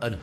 أنا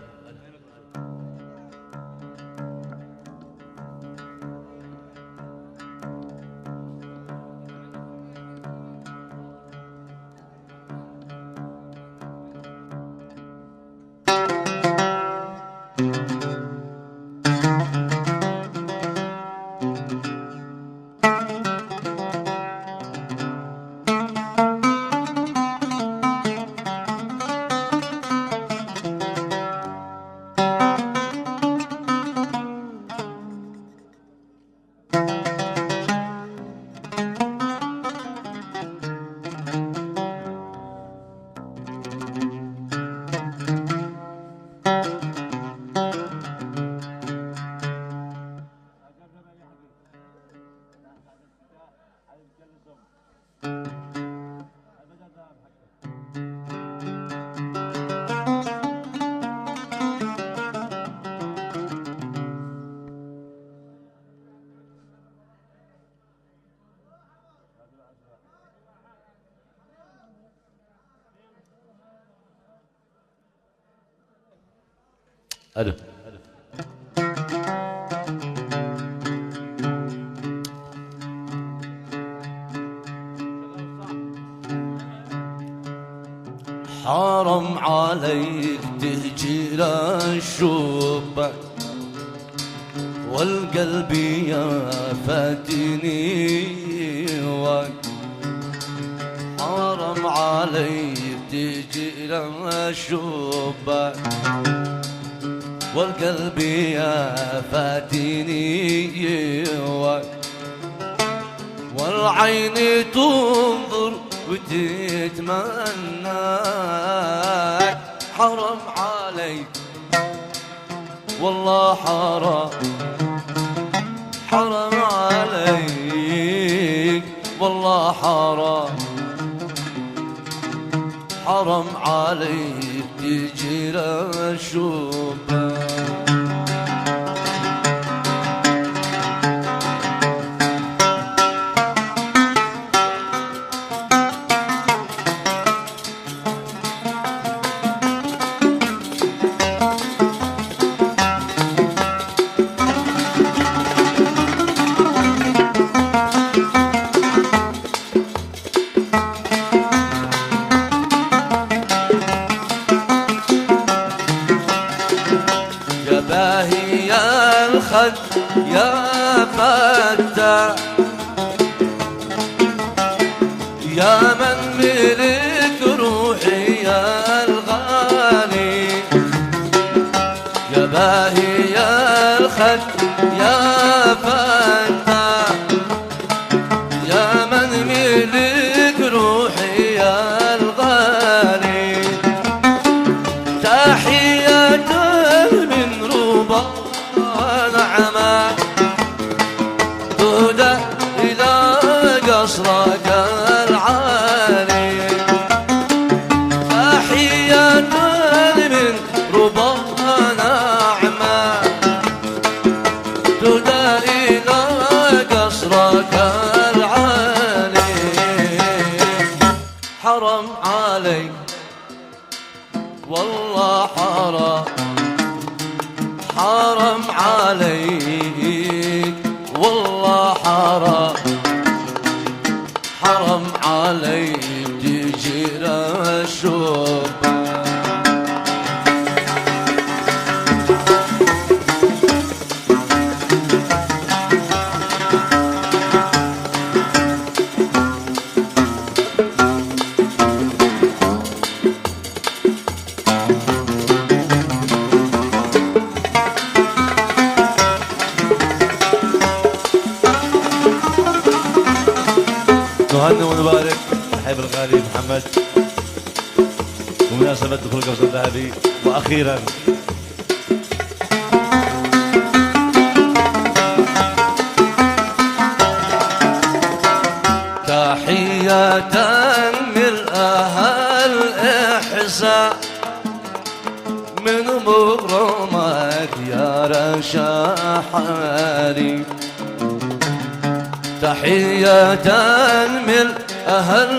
أنا حرام عليك تهجر الشباك والقلب يا فاتني حرام عليك تهجر الشباك والقلب يا فاتني والعين تنظر وتتمنى حرام عليك والله حرام عليك والله حرام عليك تجرى الشباك يا فتى يا من ملك روحي يا الغالي يا باهي يا الخد يا فتى يا من ملك روحي يا الغالي تحية من ربا نعمة تهدى إلى قصرك العالي تحية من ربا نعمة تهدى إلى قصرك العالي حرام عليك والله حرام عليك والله حرام عليك تجرى الشباك نهنئ ونبارك الحبيب الغالي محمد بمناسبة دخول القفص الذهبي. وأخيرا تحية من أهل إحسان من مغرمك يا رشاحاري تحية من أهل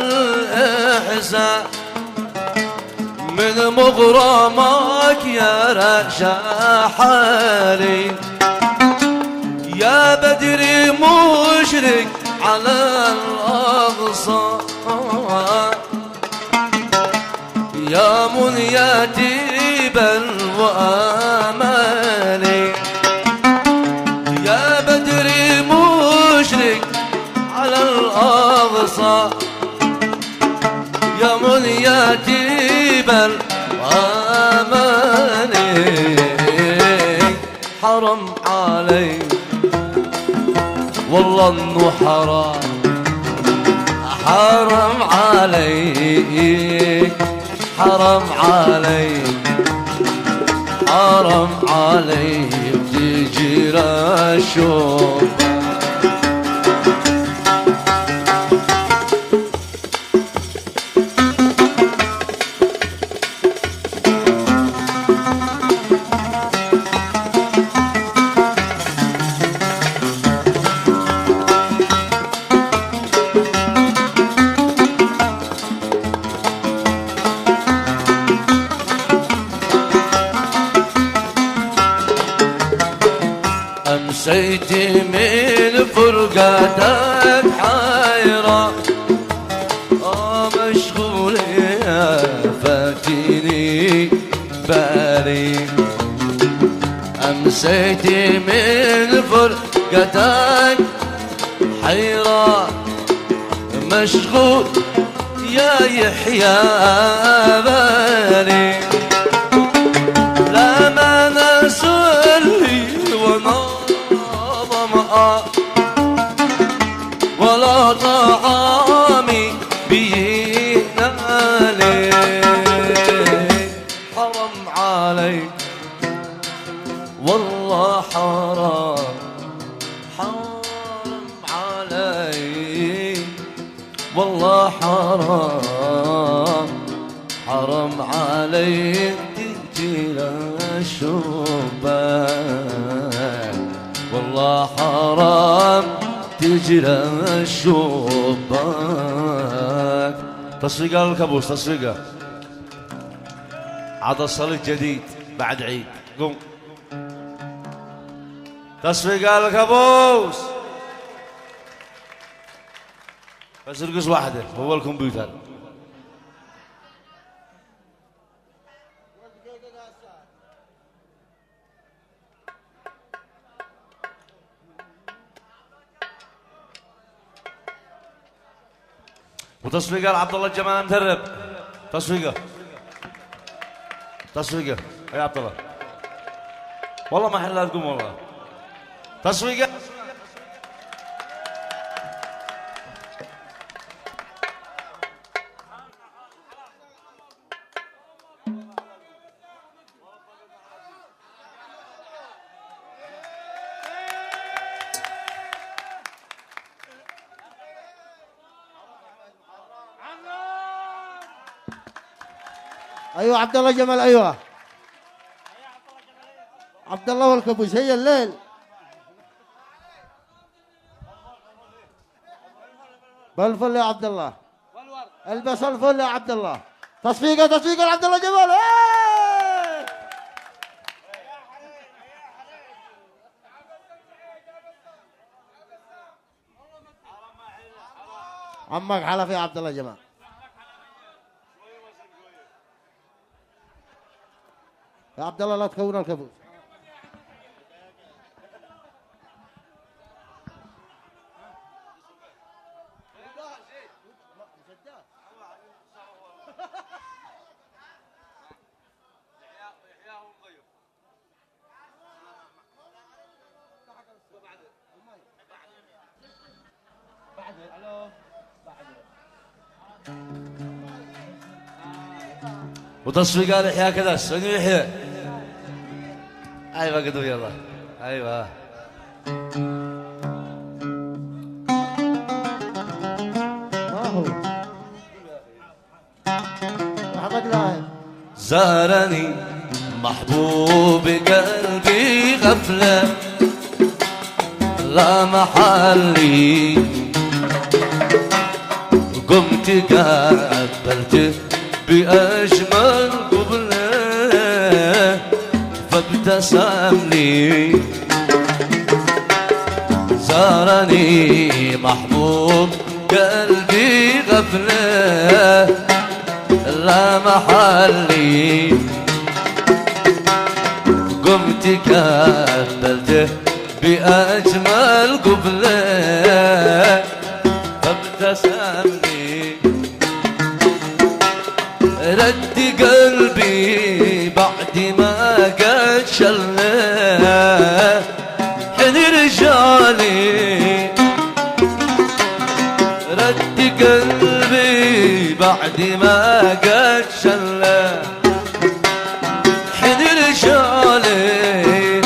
إحسان من مغرمك يا رشاح حالي يا بدري مشرق على الأغصان يا منيتي بل وآمالي يا بدري مشرق على الأغصان يا منيتي بل وآمالي حرم علي والله انه حرام علي حرام علي تجي رشوق أمسيت من فرقتك حيرة مشغول يا فاتني بالي أمسيت من فرقتك حيرة مشغول يا يحيى بالي لا ما نسلي ولا طعامي بينالي حرم علي والله حرم علي والله حرم علي تجي للشباك والله حرام تجرى الشباك تصفيقة للكابوس تصفيقة عاد الصليب جديد بعد عيد قوم تصفيقة للكابوس بس رقص واحدة هو الكمبيوتر وتصفيقه لعبد الله الجمال مدرب تصفيقه يا عبد الله والله ما حل تقوم والله تصفيقه ايوه عبد الله جمال ايوه عبد الله والكابوس هي الليل بالفل يا عبد الله البس الفل يا عبد الله تصفيقه لعبد الله جمال عمك حلف يا عبد الله جمال يا عبد الله لا تكون الكابوس وتصفيق قال يحيى كذا سنو يحيى ايوه قدو يلا ايوه ما هو محمد لاهي زارني محبوب قلبي غفلة لا محلي قمت قبلت بأجمل قبله فابتسم لي زارني محبوب قلبي غفله لا محلي قمت كبلته بأجمل قبله فابتسم لي رد قلبي بعد ما قد شله حن رجالي رد قلبي بعد ما قد شله حن رجالي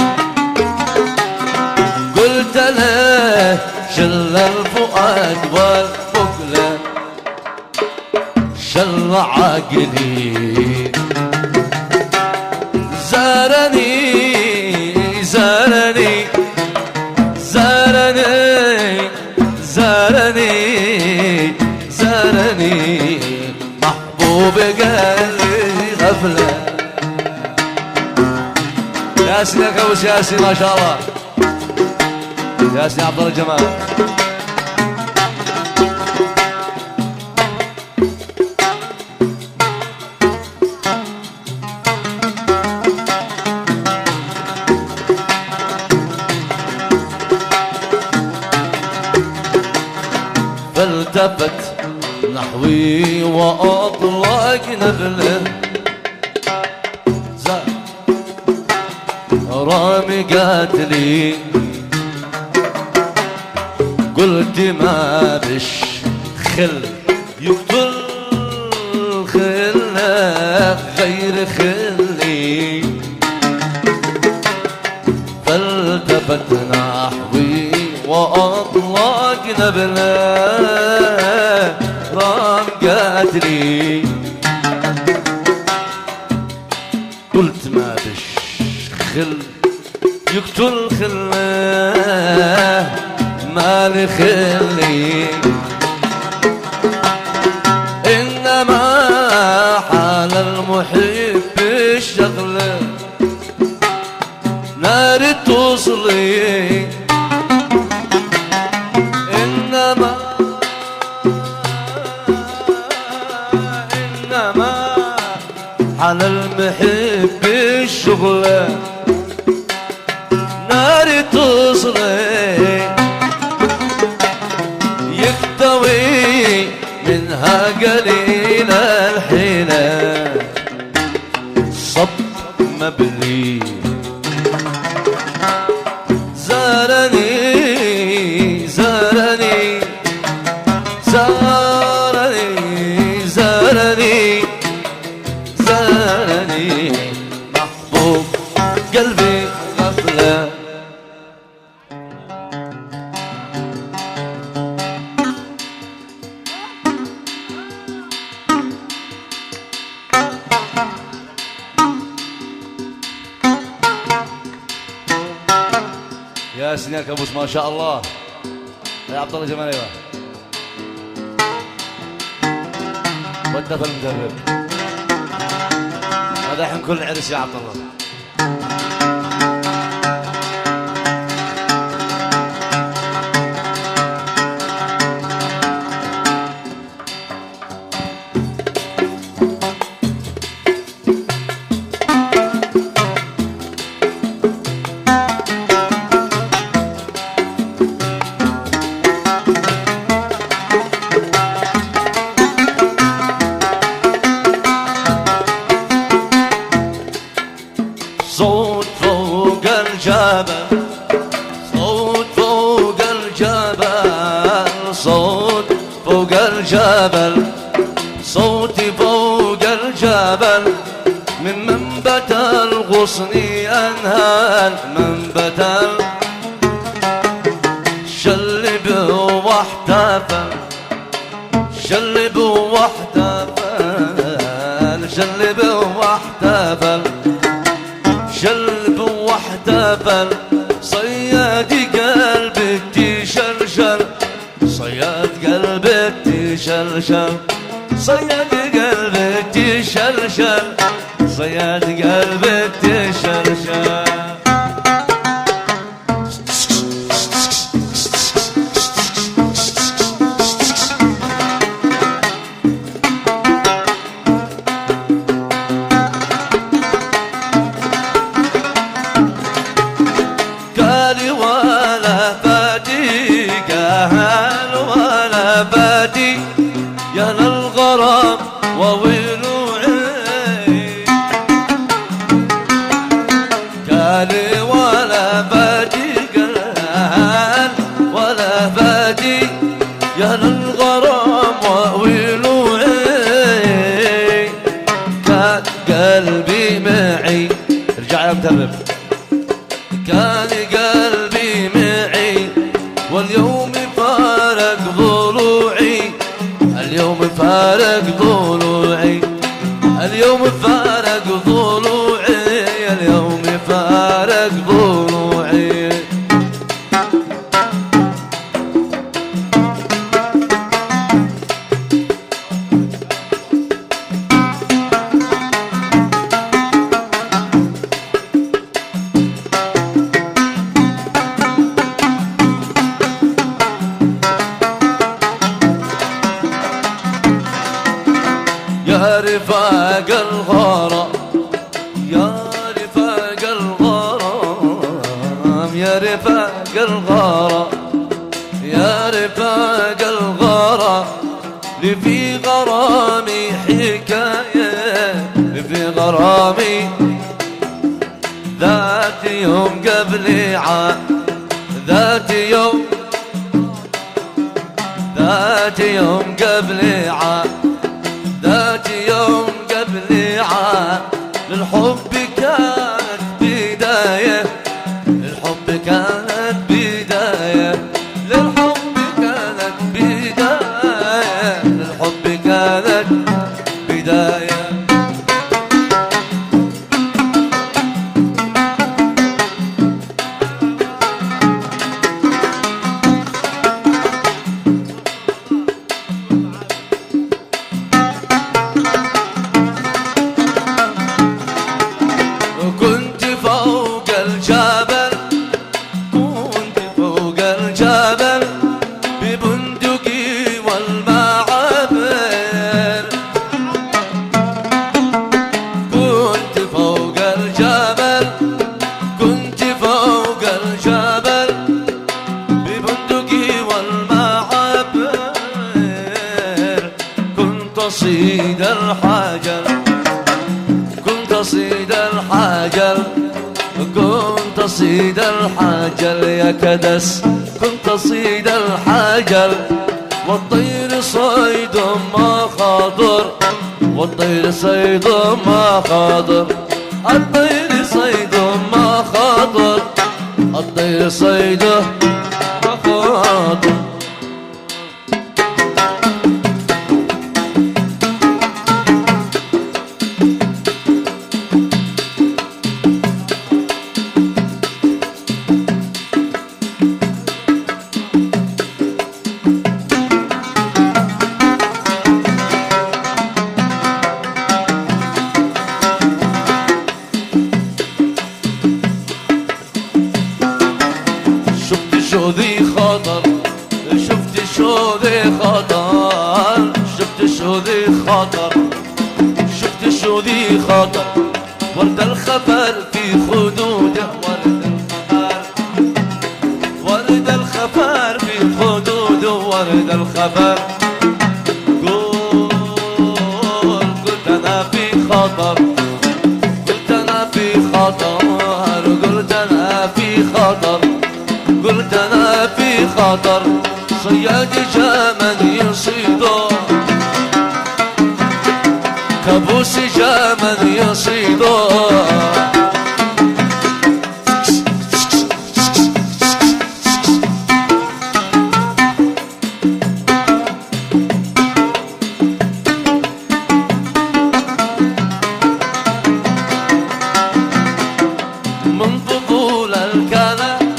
قلت له شل الفؤاد والبقله شل عقلي زارني زارني زارني زارني زارني محبوب قلبي غفله ياسين يا كوس ياسين ما شاء الله ياسين عبد الله جمال فالتفت نحوي وأطلق نبله رامي قاتلي قلت ما بش خل يقتل خله غير خلي فالتفت نحوي وأطلق نبله رام قاتلي قلت ما بش خل يقتل خله ما لخلي إنما حال المحب الشغله نار توصلي إنما حال المحب الشغله نار توصلي يكتوي منها قليل الحيلة صب مبلي زارني زارني زارني زارني زارني محبوب قلبي غفله يا سنيا كابوس ما شاء الله يا عبد الله جمال ايوه ودف المدرب هذا الحين كل عرس يا عبد الله صوت فوق الجبل صوت فوق الجبل صوت فوق الجبل صوتي فوق الجبل من منبت الغصن أنهال منبت شلب واحتفل شلب واحتفل شلب واحتفل شلب واحتفل صياد قلبك تشلشل صياد قلبك تشلشل صياد قلبك تشلشل تشرشر صياد قلبك تشرشر. قال ولا فادي قال ولا فادي يا للغرام وويل عين. قال ولا فادي قال ولا فادي يا للغرام وويل عين. كان قلبي معي ارجع يا مدرب. كان قلبي معي واليوم فارق ضلوعي. اليوم فارق ضلوعي. اليوم فارق ضلوعي. اليوم فارق ضلوعي. يا رفاق الغرام يا رفاق الغرام يا رفاق الغرام يا رفاق الغرام. لي في غرامي حكاية لي في غرامي ذات يوم قبل عام. ذات يوم قبل عام. ذات يوم قبل عام. للحب كانت بداية. للحب كانت بداية. للحب كانت بداية. للحب كانت بداية. كنت فوق الجبل. كنت فوق الجبل ببندقي والمعابر. كنت فوق الجبل. كنت فوق الجبل ببندقي والمعابر. كنت أصيد الحجر. كنت أصيد الحجر. كنت أصيد الحجر يا كدس. كنت أصيد الحجر. والطير صيد ما خاطر. والطير صيد ما خاطر. الطير صيد ما خاطر. الطير صيد ما خاطر. شو ذي خطر. شفت شو ذي خطر. شفت شو ذي خطر. شفت شو ذي خطر. ورد الخبر في خدوده. ورد الخبر في خدوده. ورد الخبر. قلت أنا في خطر. قلت أنا في خطر. قلت أنا في خطر. قلت أنا في خطر. صياد جامن يصيده. كابوس جامن يصيده. من فضول الكلام.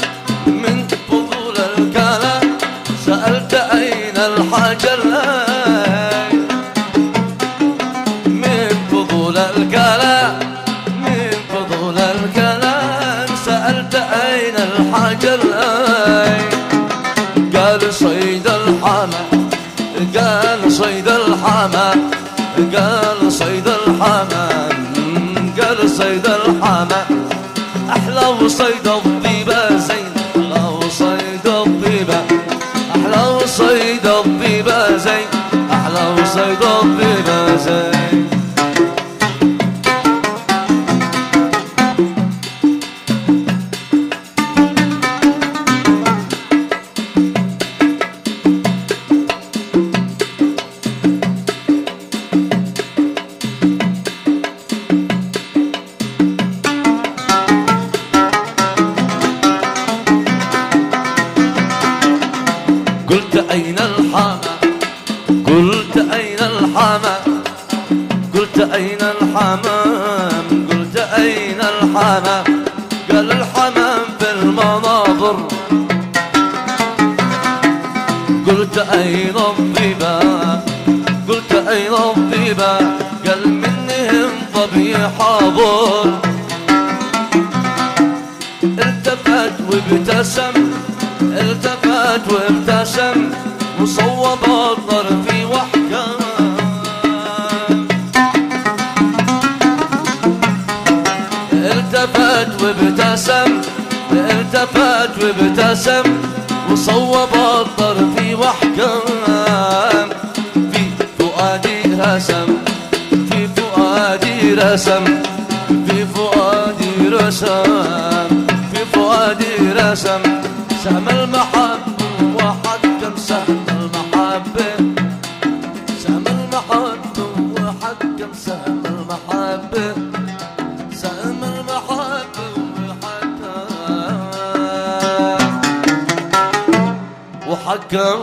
من فضول الكلام سألت أين الحجر. من فضول الكلام من فضول الكلام سألت أين الحجر قال صيد الحمى قال صيد الحمى قال صيد الحمى قال صيد الحمى أحلى وصيد الضيبة زين أحلى وصيد الضيبة أحلى وصيد الضيبة زين أحلى وصيد الضيبة زين قلت أين الحمى قلت أين الحمى قلت أين الحمام قلت أين الحمام قال الحمام في المناظر قلت أين الضبا قلت أين الضبا قال منهم ظبي حاضر التفت وابتسم التفت وابتسم وصوب الطرف وحكم التفت وابتسم التفت وابتسم وصوب الطرف وحكم في فؤادي رسم في فؤادي رسم في فؤادي رسم في فؤادي رسم سهم المحبة وحكم سهم المحبة سهم المحبة وحكم سهم المحبة سهم المحبة وحكم